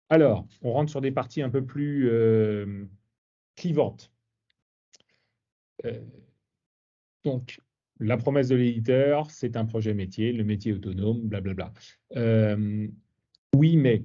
Alors, on rentre sur des parties un peu plus clivantes. Euh, donc, la promesse de l'éditeur, c'est un projet métier, le métier autonome, blablabla. Oui, mais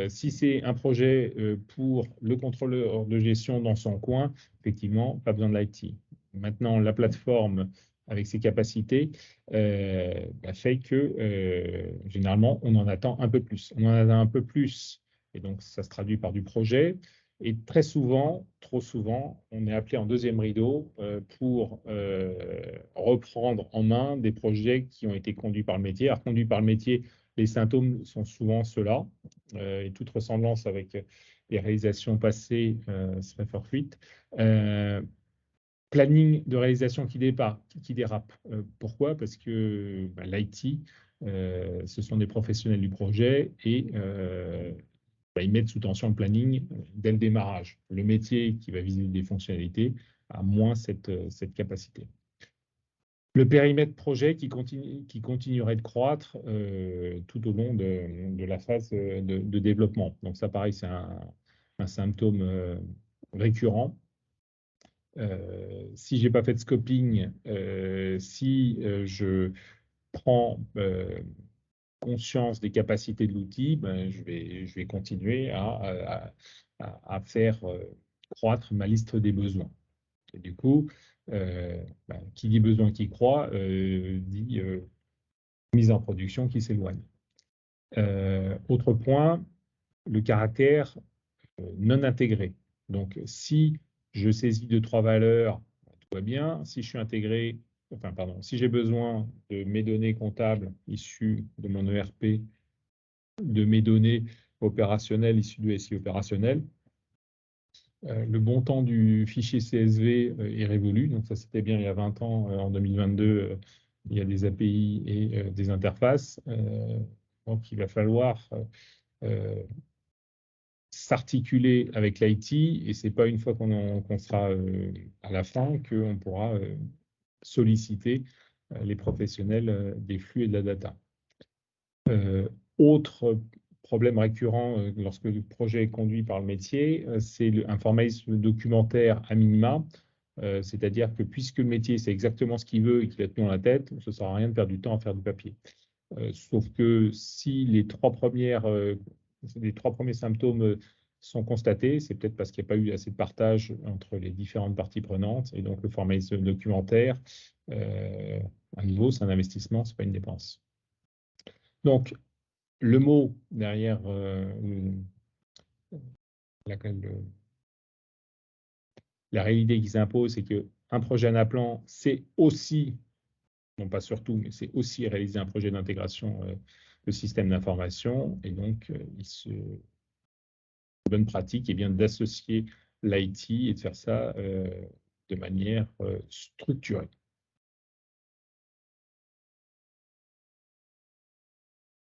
si c'est un projet pour le contrôleur de gestion dans son coin, effectivement, pas besoin de l'IT. Maintenant, la plateforme, avec ses capacités, fait que généralement, on en attend un peu plus. On en attend un peu plus, et donc ça se traduit par du projet. Et très souvent, trop souvent, on est appelé en deuxième rideau pour reprendre en main des projets qui ont été conduits par le métier. Alors, conduits par le métier, les symptômes sont souvent ceux-là, et toute ressemblance avec les réalisations passées serait fortuite. Planning de réalisation qui dérape. Pourquoi? Parce que l'IT, ce sont des professionnels du projet et ils mettent sous tension le planning dès le démarrage. Le métier qui va viser des fonctionnalités a moins cette capacité. Le périmètre projet qui continuerait de croître tout au long de la phase de développement. Donc ça, pareil, c'est un symptôme récurrent. Si je n'ai pas fait de scoping, si je prends conscience des capacités de l'outil, je vais continuer à faire croître ma liste des besoins. Et du coup, qui dit besoin qui croît, dit mise en production qui s'éloigne. Autre point, le caractère non intégré. Donc, si je saisis 2-3 valeurs, tout va bien. Si je suis intégré, enfin, pardon, si j'ai besoin de mes données comptables issues de mon ERP, de mes données opérationnelles issues du SI opérationnel, le bon temps du fichier CSV est révolu. Donc, ça, c'était bien il y a 20 ans. En 2022, il y a des API et des interfaces. Donc, il va falloir s'articuler avec l'IT, et ce n'est pas une fois qu'on sera à la fin qu'on pourra solliciter les professionnels des flux et de la data. Autre problème récurrent lorsque le projet est conduit par le métier, c'est un formalisme documentaire à minima, c'est-à-dire que puisque le métier sait exactement ce qu'il veut et qu'il a tenu dans la tête, ça ne sert à rien de perdre du temps à faire du papier. Sauf que si les trois premiers symptômes sont constatés, c'est peut-être parce qu'il n'y a pas eu assez de partage entre les différentes parties prenantes. Et donc, le formalisme documentaire, à nouveau, c'est un investissement, ce n'est pas une dépense. Donc, le mot derrière la réalité qui s'impose, c'est qu'un projet en appelant, c'est aussi, non pas surtout, mais c'est aussi réaliser un projet d'intégration de système d'information. Et donc, une bonne pratique est bien d'associer l'IT et de faire ça de manière structurée.